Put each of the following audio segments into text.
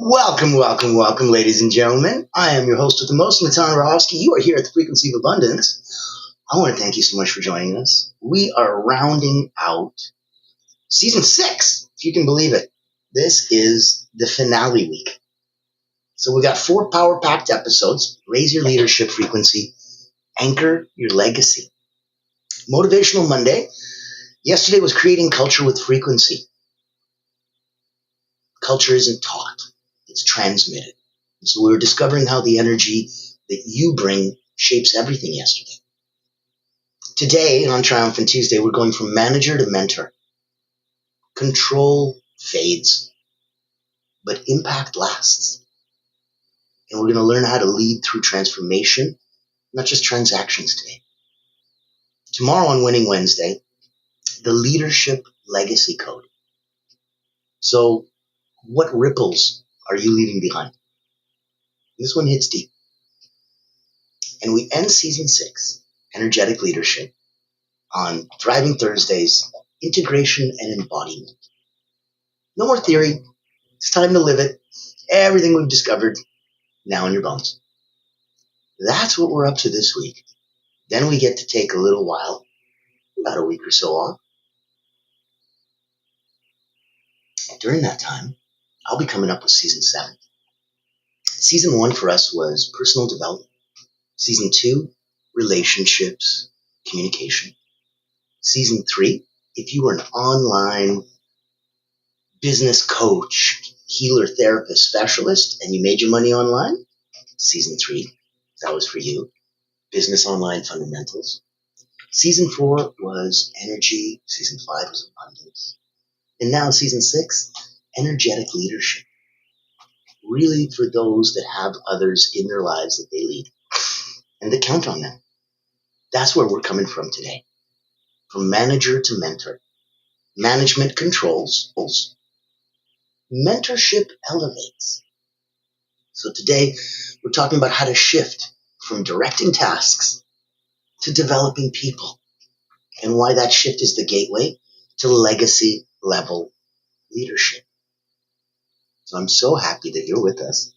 Welcome, ladies and gentlemen. I am your host with the most, Natan Rahovsky. You are here at the Frequency of Abundance. I want to thank you so much for joining us. We are rounding out season 6, if you can believe it. This is the finale week. So we got 4 power-packed episodes. Raise your leadership frequency. Anchor your legacy. Motivational Monday. Yesterday was creating culture with frequency. Culture isn't taught. It's transmitted. So we were discovering how the energy that you bring shapes everything yesterday. Today, on Triumphant Tuesday, we're going from manager to mentor. Control fades, but impact lasts. And we're going to learn how to lead through transformation, not just transactions today. Tomorrow on Winning Wednesday, the leadership legacy code. So what ripples are you leaving behind? This one hits deep. And we end season 6, energetic leadership, on Thriving Thursdays, integration and embodiment. No more theory. It's time to live it. Everything we've discovered now in your bones. That's what we're up to this week. Then we get to take a little while, about a week or so off. And during that time, I'll be coming up with season 7. Season 1 for us was personal development. Season 2, relationships, communication. Season 3, if you were an online business coach, healer, therapist, specialist, and you made your money online, season 3, that was for you. Business online fundamentals. Season 4 was energy. Season 5 was abundance. And now season 6, energetic leadership. Really for those that have others in their lives that they lead and that count on them. That's where we're coming from today. From manager to mentor. Management controls. Mentorship elevates. So today we're talking about how to shift from directing tasks to developing people, and why that shift is the gateway to legacy level leadership. So I'm so happy that you're with us.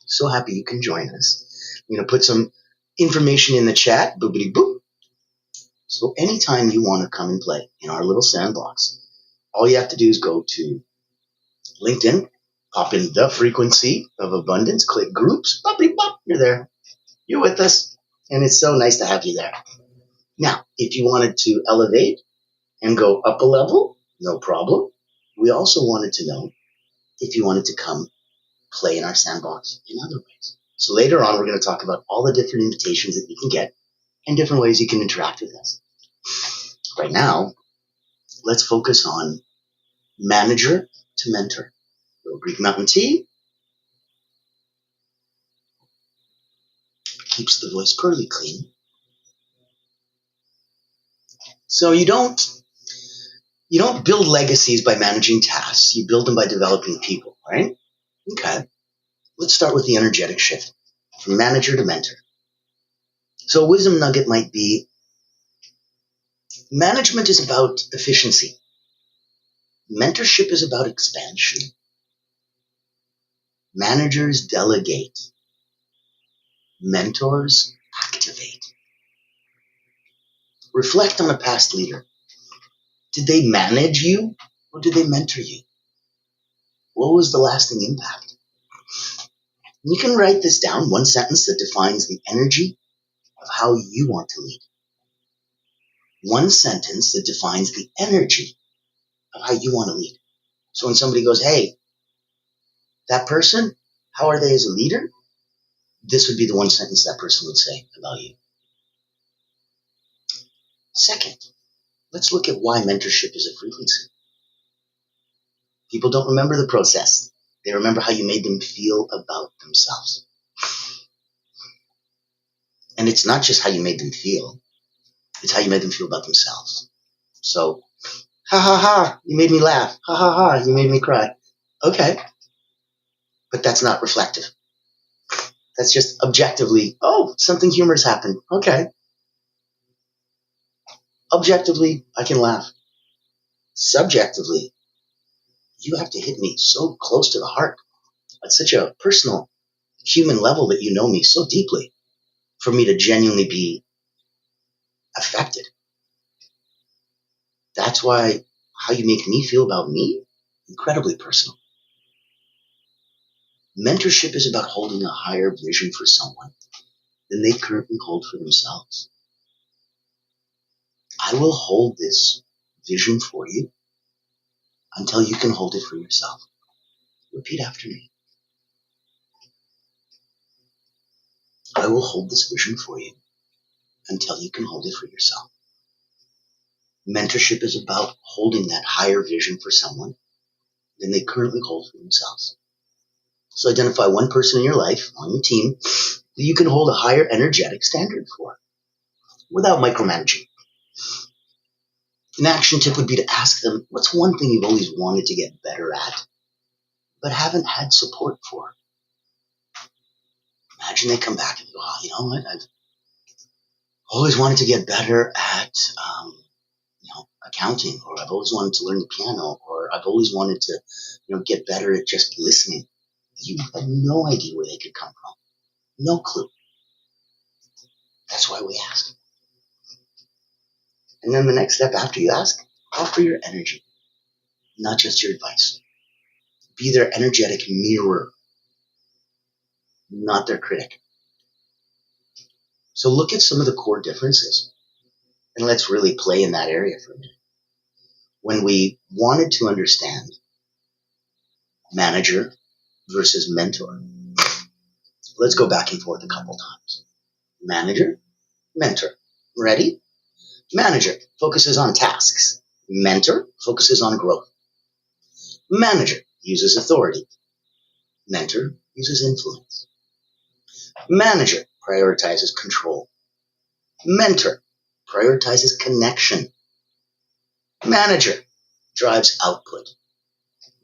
So happy you can join us. I'm going to put some information in the chat. Boopity boop. So anytime you want to come and play in our little sandbox, all you have to do is go to LinkedIn, pop in the Frequency of Abundance, click groups, boopity boop, you're there. You're with us. And it's so nice to have you there. Now, if you wanted to elevate and go up a level, no problem. We also wanted to know if you wanted to come play in our sandbox in other ways. So later on, we're going to talk about all the different invitations that you can get and different ways you can interact with us. Right now, let's focus on manager to mentor. Little Greek mountain tea keeps the voice curly clean. So you don't build legacies by managing tasks. You build them by developing people, right? Okay. Let's start with the energetic shift from manager to mentor. So a wisdom nugget might be management is about efficiency. Mentorship is about expansion. Managers delegate. Mentors activate. Reflect on a past leader. Did they manage you or did they mentor you? What was the lasting impact? You can write this down, one sentence that defines the energy of how you want to lead. One sentence that defines the energy of how you want to lead. So when somebody goes, hey, that person, how are they as a leader? This would be the one sentence that person would say about you. Second, let's look at why mentorship is a frequency. People don't remember the process. They remember how you made them feel about themselves. And it's not just how you made them feel. It's how you made them feel about themselves. So, ha ha ha, you made me laugh. Ha ha ha, you made me cry. Okay. But that's not reflective. That's just objectively, oh, something humorous happened. Okay. Objectively, I can laugh. Subjectively, you have to hit me so close to the heart. at such a personal, human level that you know me so deeply for me to genuinely be affected. That's why how you make me feel about me, incredibly personal. Mentorship is about holding a higher vision for someone than they currently hold for themselves. I will hold this vision for you until you can hold it for yourself. Repeat after me. I will hold this vision for you until you can hold it for yourself. Mentorship is about holding that higher vision for someone than they currently hold for themselves. So identify one person in your life, on your team, that you can hold a higher energetic standard for without micromanaging. An action tip would be to ask them, what's one thing you've always wanted to get better at, but haven't had support for? Imagine they come back and go, oh, you know what, I've always wanted to get better at accounting, or I've always wanted to learn the piano, or I've always wanted to get better at just listening. You have no idea where they could come from. No clue. That's why we ask. And then the next step after you ask, offer your energy, not just your advice. Be their energetic mirror, not their critic. So look at some of the core differences, and let's really play in that area for a minute. When we wanted to understand manager versus mentor, let's go back and forth a couple times. Manager, mentor. Ready? Manager focuses on tasks. Mentor focuses on growth. Manager uses authority. Mentor uses influence. Manager prioritizes control. Mentor prioritizes connection. Manager drives output.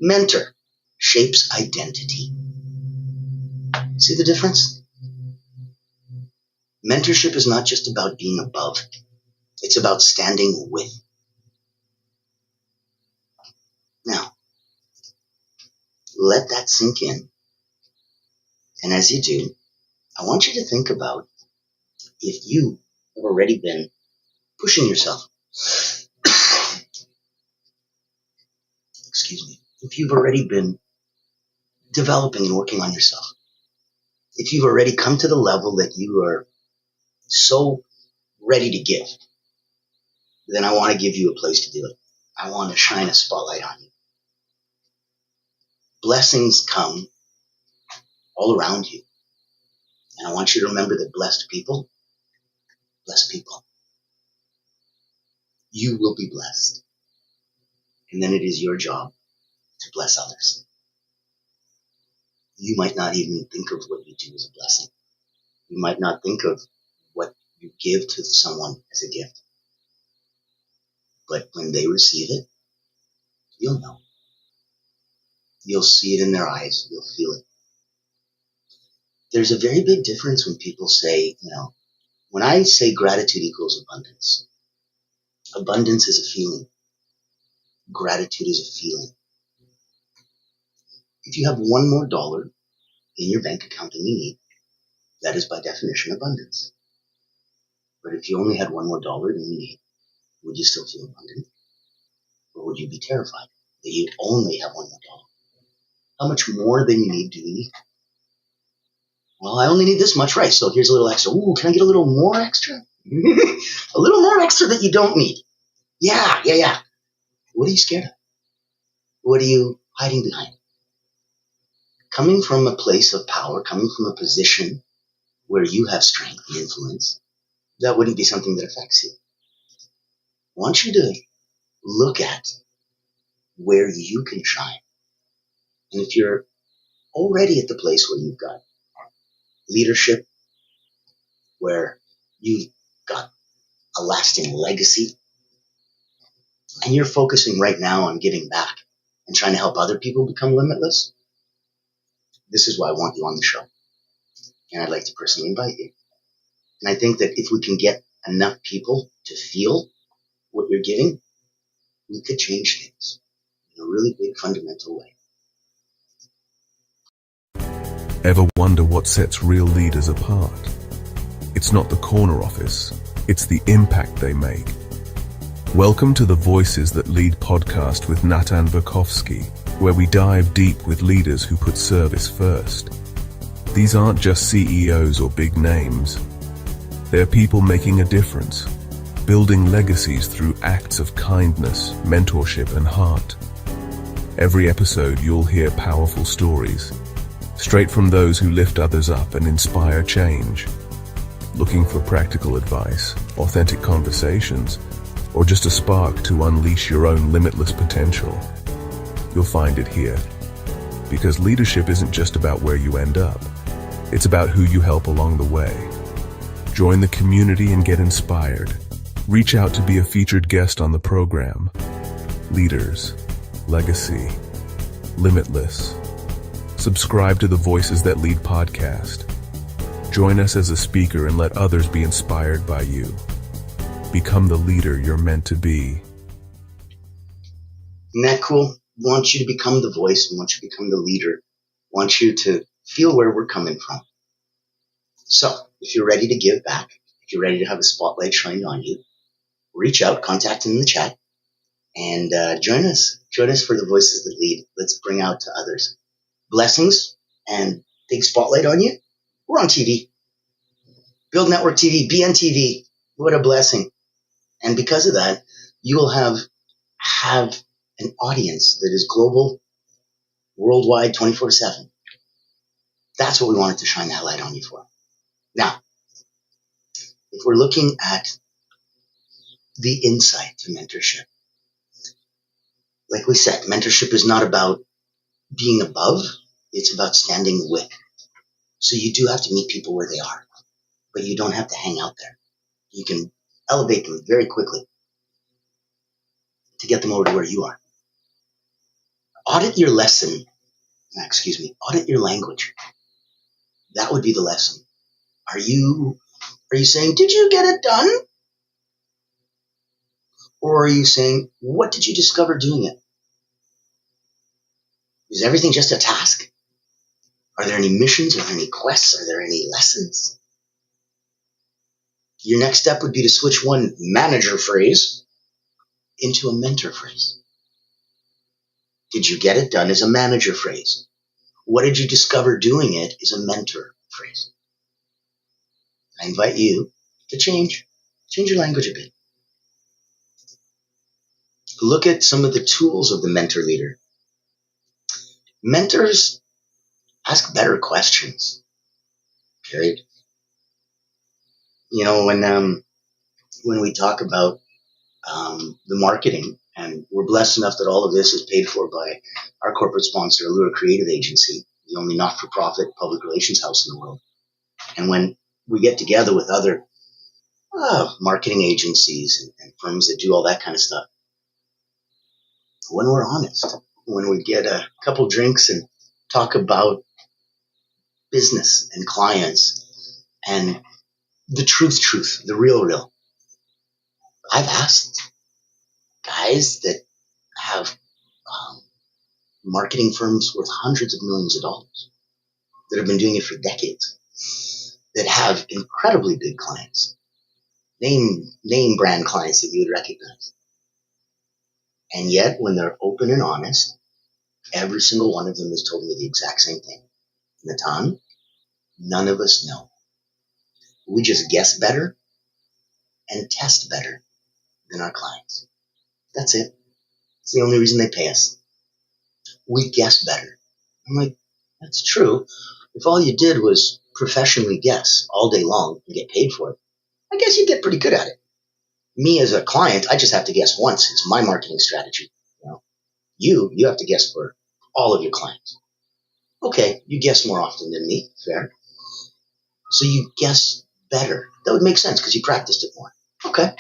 Mentor shapes identity. See the difference? Mentorship is not just about being above. It's about standing with. Now, let that sink in. And as you do, I want you to think about if you have already been pushing yourself. Excuse me. If you've already been developing and working on yourself. If you've already come to the level that you are so ready to give, then I want to give you a place to do it. I want to shine a spotlight on you. Blessings come all around you. And I want you to remember that blessed people, bless people. You will be blessed. And then it is your job to bless others. You might not even think of what you do as a blessing. You might not think of what you give to someone as a gift. But when they receive it, you'll know. You'll see it in their eyes. You'll feel it. There's a very big difference when people say, when I say gratitude equals abundance, abundance is a feeling. Gratitude is a feeling. If you have one more dollar in your bank account than you need, that is by definition abundance. But if you only had one more dollar than you need, would you still feel abundant? Or would you be terrified that you only have one more dollar? How much more than you need do you need? Well, I only need this much, right? So here's a little extra. Ooh, can I get a little more extra? A little more extra that you don't need. Yeah. What are you scared of? What are you hiding behind? Coming from a place of power, coming from a position where you have strength and influence, that wouldn't be something that affects you. I want you to look at where you can shine. And if you're already at the place where you've got leadership, where you've got a lasting legacy, and you're focusing right now on giving back and trying to help other people become limitless, this is why I want you on the show. And I'd like to personally invite you. And I think that if we can get enough people to feel what you're giving, we could change things in a really big fundamental way. Ever wonder what sets real leaders apart? It's not the corner office, it's the impact they make. Welcome to the Voices That Lead podcast with Natan Verkovsky, where we dive deep with leaders who put service first. These aren't just CEOs or big names. They're people making a difference, building legacies through acts of kindness, mentorship, and heart. Every episode you'll hear powerful stories, straight from those who lift others up and inspire change. Looking for practical advice, authentic conversations, or just a spark to unleash your own limitless potential? You'll find it here. Because leadership isn't just about where you end up, it's about who you help along the way. Join the community and get inspired. Reach out to be a featured guest on the program. Leaders, legacy, limitless. Subscribe to the Voices That Lead podcast. Join us as a speaker and let others be inspired by you. Become the leader you're meant to be. Isn't that cool? We want you to become the voice. We want you to become the leader. We want you to feel where we're coming from. So, if you're ready to give back, if you're ready to have a spotlight shined on you, reach out, contact in the chat, and join us. Join us for the Voices That Lead. Let's bring out to others blessings and big spotlight on you. We're on TV. Build Network TV, BNTV. What a blessing. And because of that, you will have an audience that is global, worldwide, 24/7. That's what we wanted to shine that light on you for. Now, if we're looking at the insight to mentorship, like we said, mentorship is not about being above, it's about standing with. So you do have to meet people where they are, but you don't have to hang out there. You can elevate them very quickly to get them over to where you are. Audit your audit your language. That would be the lesson. Are you saying, did you get it done? Or are you saying, what did you discover doing it? Is everything just a task? Are there any missions? Are there any quests? Are there any lessons? Your next step would be to switch one manager phrase into a mentor phrase. Did you get it done is a manager phrase. What did you discover doing it is a mentor phrase. I invite you to change your language a bit. Look at some of the tools of the mentor leader. Mentors ask better questions. Period. You know, when we talk about the marketing, and we're blessed enough that all of this is paid for by our corporate sponsor, Allure Creative Agency, the only not-for-profit public relations house in the world. And when we get together with other marketing agencies and firms that do all that kind of stuff, when we're honest, when we get a couple drinks and talk about business and clients and the truth, the real, I've asked guys that have marketing firms worth hundreds of millions of dollars that have been doing it for decades, that have incredibly big clients, name brand clients that you would recognize. And yet, when they're open and honest, every single one of them has told me the exact same thing. Natan, none of us know. We just guess better and test better than our clients. That's it. It's the only reason they pay us. We guess better. I'm like, that's true. If all you did was professionally guess all day long and get paid for it, I guess you'd get pretty good at it. Me as a client, I just have to guess once. It's my marketing strategy. You have to guess for all of your clients. Okay, you guess more often than me. Fair. So you guess better. That would make sense because you practiced it more. Okay.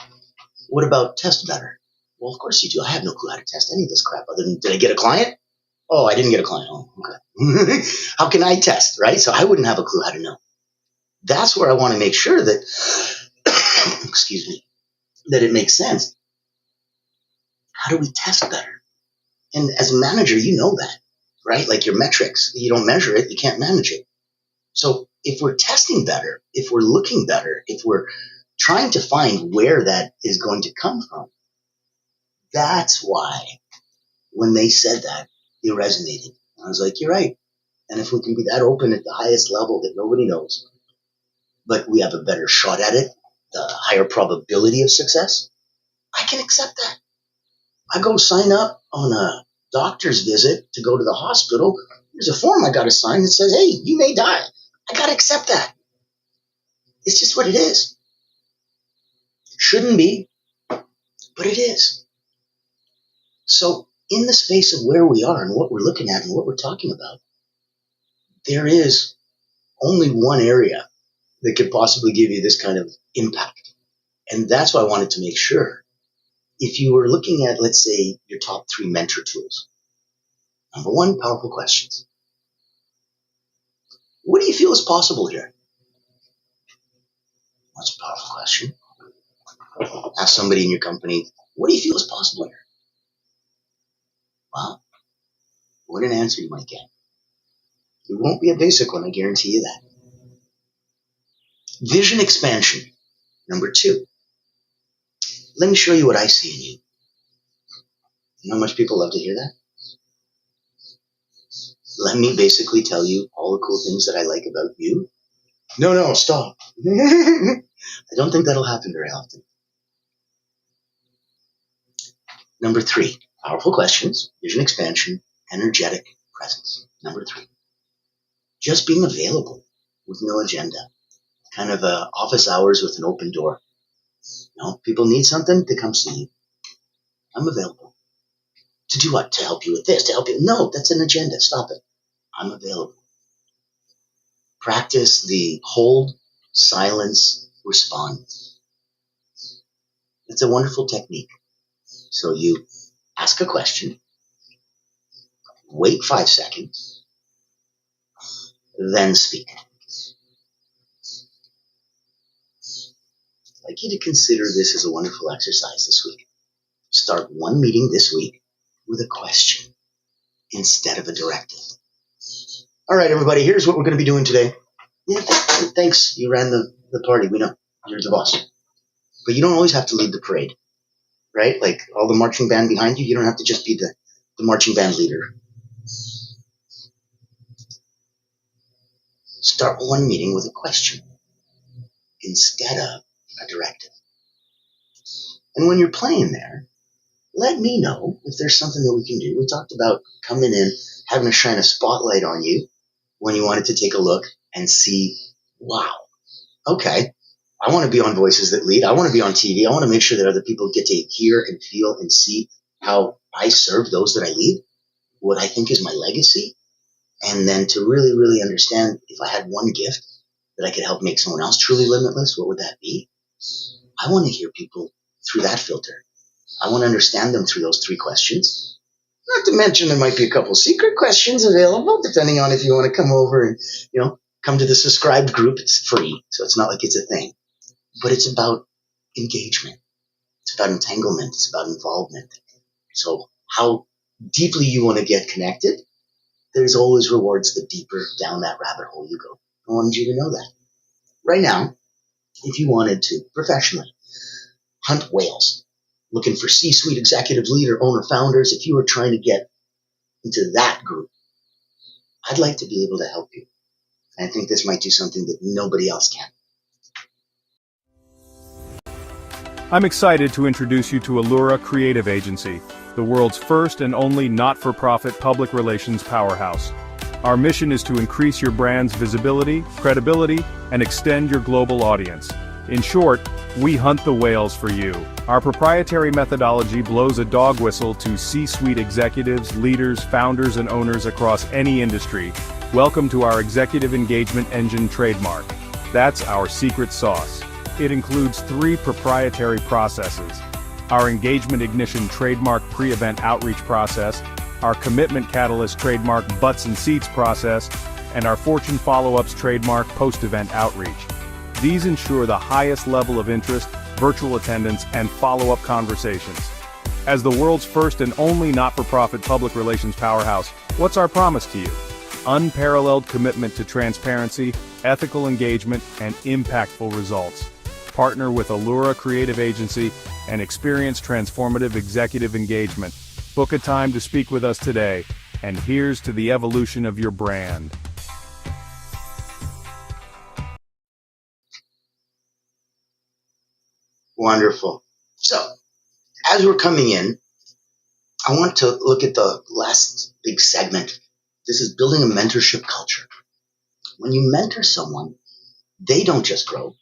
What about test better? Well, of course you do. I have no clue how to test any of this crap other than, did I get a client? Oh, I didn't get a client. Oh, okay. How can I test, right? So I wouldn't have a clue how to know. That's where I want to make sure that, excuse me, that it makes sense. How do we test better? And as a manager, you know that, right? Like your metrics, you don't measure it, you can't manage it. So if we're testing better, if we're looking better, if we're trying to find where that is going to come from, that's why when they said that, it resonated. I was like, you're right. And if we can be that open at the highest level that nobody knows, but we have a better shot at it, the higher probability of success, I can accept that. I go sign up on a doctor's visit to go to the hospital. There's a form I got to sign that says, hey, you may die. I got to accept that. It's just what it is. Shouldn't be, but it is. So in the space of where we are and what we're looking at and what we're talking about, there is only one area that could possibly give you this kind of impact. And that's why I wanted to make sure. If you were looking at, let's say, your top 3 mentor tools, number 1, powerful questions. What do you feel is possible here? That's a powerful question. Ask somebody in your company, what do you feel is possible here? Well, what an answer you might get. It won't be a basic one, I guarantee you that. Vision expansion. Number 2, let me show you what I see in you. You know how much people love to hear that? Let me basically tell you all the cool things that I like about you. No, stop. I don't think that'll happen very often. Number 3, powerful questions, vision expansion, energetic presence. Number 3, just being available with no agenda. Kind of office hours with an open door. You know, people need something, they come see you. I'm available. To do what? To help you with this, to help you. No, that's an agenda. Stop it. I'm available. Practice the hold, silence, respond. It's a wonderful technique. So you ask a question, wait 5 seconds, then speak. I'd like you to consider this as a wonderful exercise this week. Start one meeting this week with a question instead of a directive. All right, everybody, here's what we're going to be doing today. Yeah, thanks. You ran the party. We know. You're the boss. But you don't always have to lead the parade, right? Like all the marching band behind you, you don't have to just be the marching band leader. Start one meeting with a question instead of a directive. And when you're playing there, let me know if there's something that we can do. We talked about coming in, having to shine a spotlight on you when you wanted to take a look and see, wow, okay, I want to be on Voices That Lead. I want to be on TV. I want to make sure that other people get to hear and feel and see how I serve those that I lead, what I think is my legacy, and then to really, really understand if I had one gift that I could help make someone else truly limitless, what would that be? I want to hear people through that filter. I want to understand them through those 3 questions. Not to mention there might be a couple secret questions available, depending on if you want to come over and, come to the subscribed group. It's free, so it's not like it's a thing. But it's about engagement. It's about entanglement. It's about involvement. So how deeply you want to get connected, there's always rewards the deeper down that rabbit hole you go. I wanted you to know that. Right now, if you wanted to professionally hunt whales, looking for C-suite executive leader, owner, founders, if you were trying to get into that group, I'd like to be able to help you. And I think this might do something that nobody else can. I'm excited to introduce you to Allura Creative Agency, the world's first and only not-for-profit public relations powerhouse. Our mission is to increase your brand's visibility, credibility, and extend your global audience. In short, we hunt the whales for you. Our proprietary methodology blows a dog whistle to C-suite executives, leaders, founders, and owners across any industry. Welcome to our Executive Engagement Engine trademark. That's our secret sauce. It includes 3 proprietary processes: our Engagement Ignition trademark pre-event outreach process, our Commitment Catalyst trademark butts and seats process, and our Fortune Follow-Ups trademark post-event outreach. These ensure the highest level of interest, virtual attendance, and follow-up conversations. As the world's first and only not-for-profit public relations powerhouse, what's our promise to you? Unparalleled commitment to transparency, ethical engagement, and impactful results. Partner with Allura Creative Agency and experience transformative executive engagement. Book a time to speak with us today, and here's to the evolution of your brand. Wonderful. So, as we're coming in, I want to look at the last big segment. This is building a mentorship culture. When you mentor someone, they don't just grow,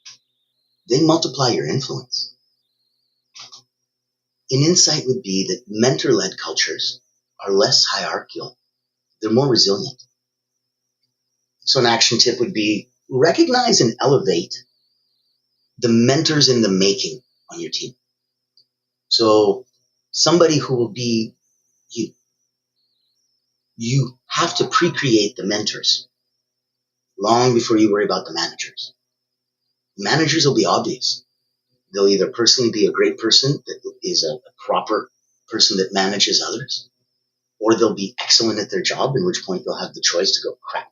they multiply your influence. An insight would be that mentor-led cultures are less hierarchical. They're more resilient. So an action tip would be recognize and elevate the mentors in the making on your team. So somebody who will be you. You have to pre-create the mentors long before you worry about the managers. The managers will be obvious. They'll either personally be a great person that is a proper person that manages others, or they'll be excellent at their job, in which point they'll have the choice to go, crap,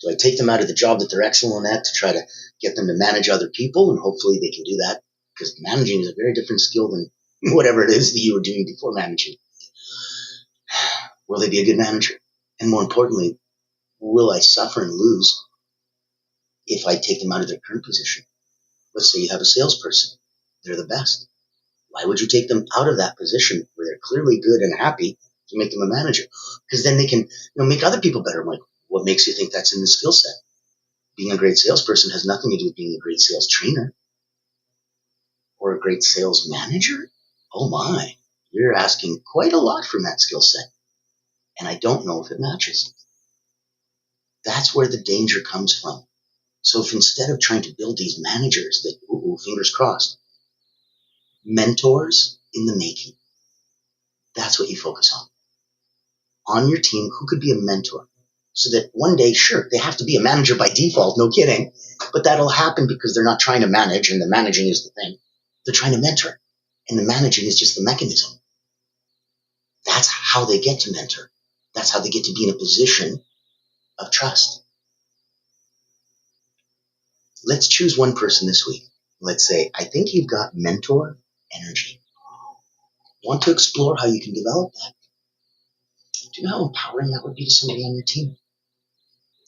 do I take them out of the job that they're excellent at to try to get them to manage other people? And hopefully they can do that, because managing is a very different skill than whatever it is that you were doing before managing. Will they be a good manager? And more importantly, will I suffer and lose if I take them out of their current position? Let's say you have a salesperson. They're the best. Why would you take them out of that position where they're clearly good and happy to make them a manager? Because then they can, make other people better. I'm like, what makes you think that's in the skill set? Being a great salesperson has nothing to do with being a great sales trainer or a great sales manager. Oh my, you're asking quite a lot from that skill set. And I don't know if it matches. That's where the danger comes from. So if instead of trying to build these managers that, fingers crossed, mentors in the making, that's what you focus on your team, who could be a mentor, so that one day, sure, they have to be a manager by default, no kidding, but that'll happen because they're not trying to manage, and the managing is the thing. They're trying to mentor, and the managing is just the mechanism. That's how they get to mentor. That's how they get to be in a position of trust. Let's choose one person this week. Let's say, I think you've got mentor energy. Want to explore how you can develop that? Do you know how empowering that would be to somebody on your team?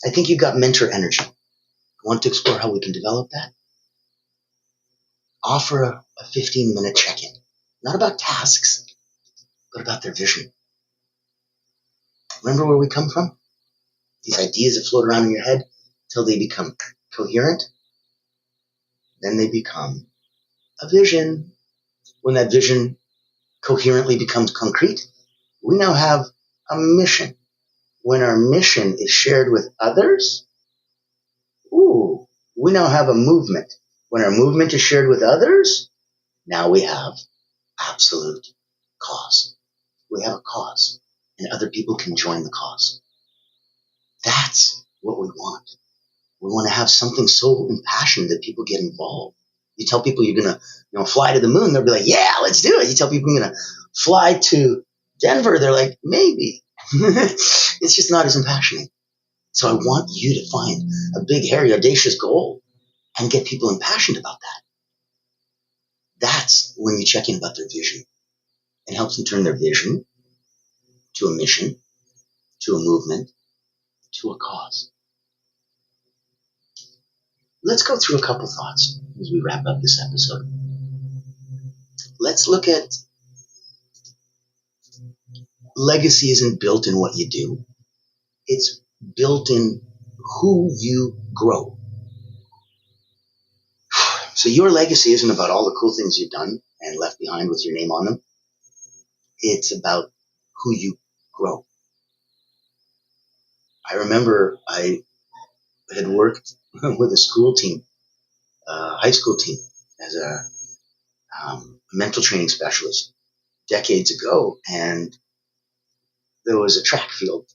I think you've got mentor energy. Want to explore how we can develop that? Offer a 15-minute check-in. Not about tasks, but about their vision. Remember where we come from? These ideas that float around in your head until they become coherent. Then they become a vision. When that vision coherently becomes concrete, we now have a mission. When our mission is shared with others, we now have a movement. When our movement is shared with others, now we have absolute cause. We have a cause, and other people can join the cause. That's what we want. We want to have something so impassioned that people get involved. You tell people you're going to, fly to the moon, they'll be like, yeah, let's do it. You tell people you're going to fly to Denver, they're like, maybe. It's just not as impassionate. So I want you to find a big, hairy, audacious goal and get people impassioned about that. That's when you check in about their vision and helps them turn their vision to a mission, to a movement, to a cause. Let's go through a couple thoughts as we wrap up this episode. Let's look at legacy isn't built in what you do. It's built in who you grow. So your legacy isn't about all the cool things you've done and left behind with your name on them. It's about who you grow. I remember I had worked with a school team, high school team, as a mental training specialist decades ago, and there was a track field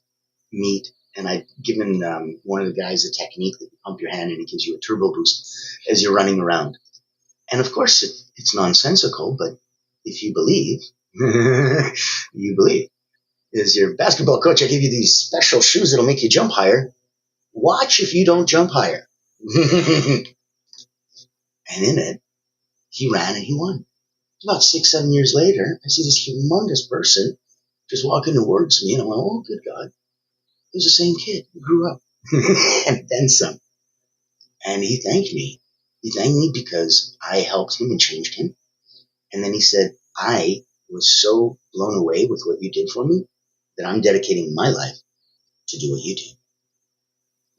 meet, and I'd given one of the guys a technique that you pump your hand and it gives you a turbo boost as you're running around. And of course, it's nonsensical, but if you believe, you believe. As your basketball coach, I give you these special shoes that'll make you jump higher. Watch if you don't jump higher. And in it, he ran and he won. About 6, 7 years later, I see this humongous person just walking towards me, and I went, oh, good God. It was the same kid who grew up and then some. And he thanked me. He thanked me because I helped him and changed him. And then he said, I was so blown away with what you did for me that I'm dedicating my life to do what you do.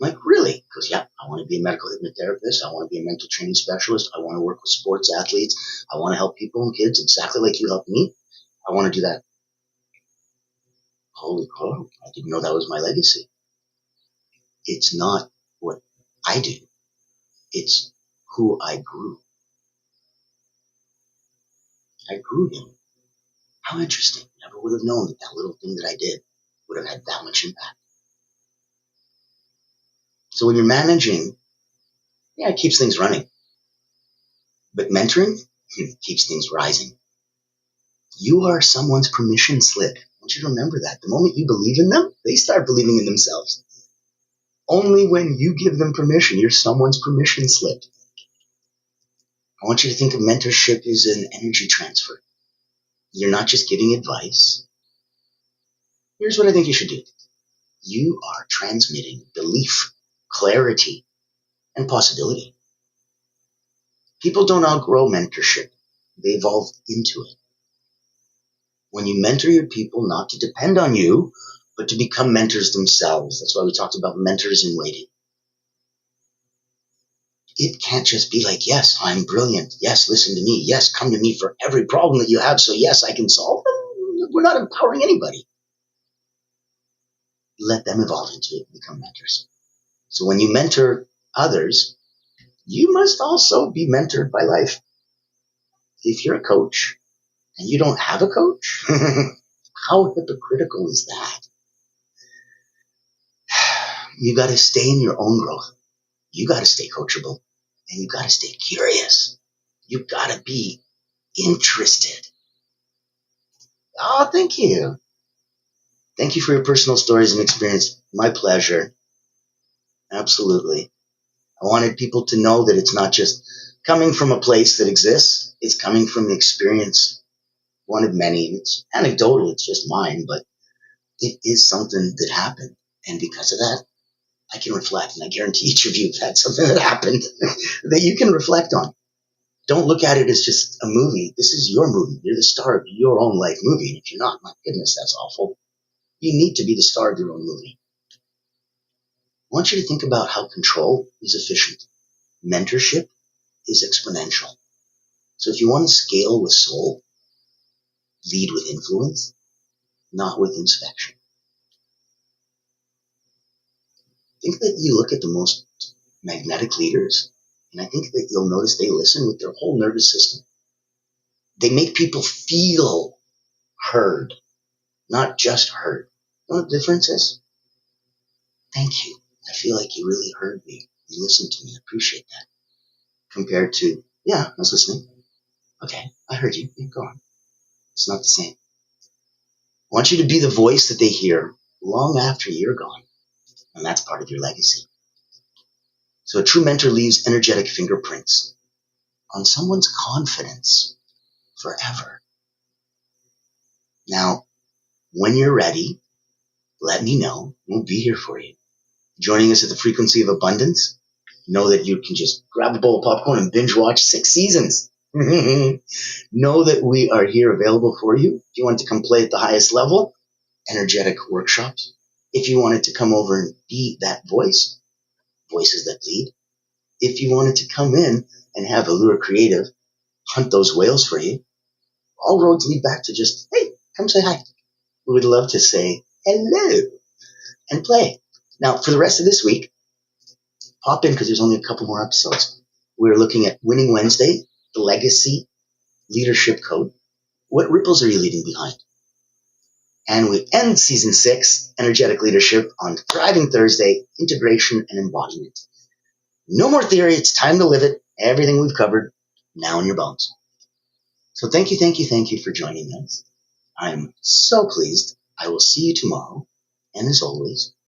I'm like, really? Because, yeah, I want to be a medical hypnotherapist. I want to be a mental training specialist. I want to work with sports athletes. I want to help people and kids exactly like you helped me. I want to do that. Holy cow, I didn't know that was my legacy. It's not what I do. It's who I grew. I grew him. How interesting. Never would have known that that little thing that I did would have had that much impact. So when you're managing, yeah, it keeps things running. But mentoring keeps things rising. You are someone's permission slip. I want you to remember that. The moment you believe in them, they start believing in themselves. Only when you give them permission, you're someone's permission slip. I want you to think of mentorship as an energy transfer. You're not just giving advice. Here's what I think you should do. You are transmitting belief, clarity, and possibility. People don't outgrow mentorship. They evolve into it. When you mentor your people, not to depend on you, but to become mentors themselves. That's why we talked about mentors in waiting. It can't just be like, yes, I'm brilliant. Yes, listen to me. Yes, come to me for every problem that you have. So yes, I can solve them. We're not empowering anybody. Let them evolve into it and become mentors. So when you mentor others, you must also be mentored by life. If you're a coach and you don't have a coach, how hypocritical is that? You got to stay in your own growth. You got to stay coachable, and you got to stay curious. You got to be interested. Oh, thank you. Thank you for your personal stories and experience. My pleasure. Absolutely. I wanted people to know that it's not just coming from a place that exists. It's coming from the experience, one of many. It's anecdotal. It's just mine, but it is something that happened. And because of that, I can reflect. And I guarantee each of you have had something that happened that you can reflect on. Don't look at it as just a movie. This is your movie. You're the star of your own life movie. And if you're not, my goodness, that's awful. You need to be the star of your own movie. I want you to think about how control is efficient. Mentorship is exponential. So if you want to scale with soul, lead with influence, not with inspection. Think that you look at the most magnetic leaders, and I think that you'll notice they listen with their whole nervous system. They make people feel heard, not just heard. You know what the difference is? Thank you. I feel like you really heard me. You listened to me. I appreciate that. Compared to, yeah, I was listening. Okay, I heard you. Yeah, go on. It's not the same. I want you to be the voice that they hear long after you're gone. And that's part of your legacy. So a true mentor leaves energetic fingerprints on someone's confidence forever. Now, when you're ready, let me know. We'll be here for you. Joining us at the frequency of abundance, know that you can just grab a bowl of popcorn and binge watch 6 seasons. Know that we are here available for you. If you want to come play at the highest level, energetic workshops. If you wanted to come over and be that voice, voices that lead. If you wanted to come in and have Allure Creative hunt those whales for you, all roads lead back to just, hey, come say hi. We would love to say hello and play. Now, for the rest of this week, pop in because there's only a couple more episodes. We're looking at Winning Wednesday, the Legacy Leadership Code. What ripples are you leaving behind? And we end season 6, Energetic Leadership, on Thriving Thursday, Integration and Embodiment. No more theory. It's time to live it. Everything we've covered now in your bones. So thank you for joining us. I'm so pleased. I will see you tomorrow. And as always,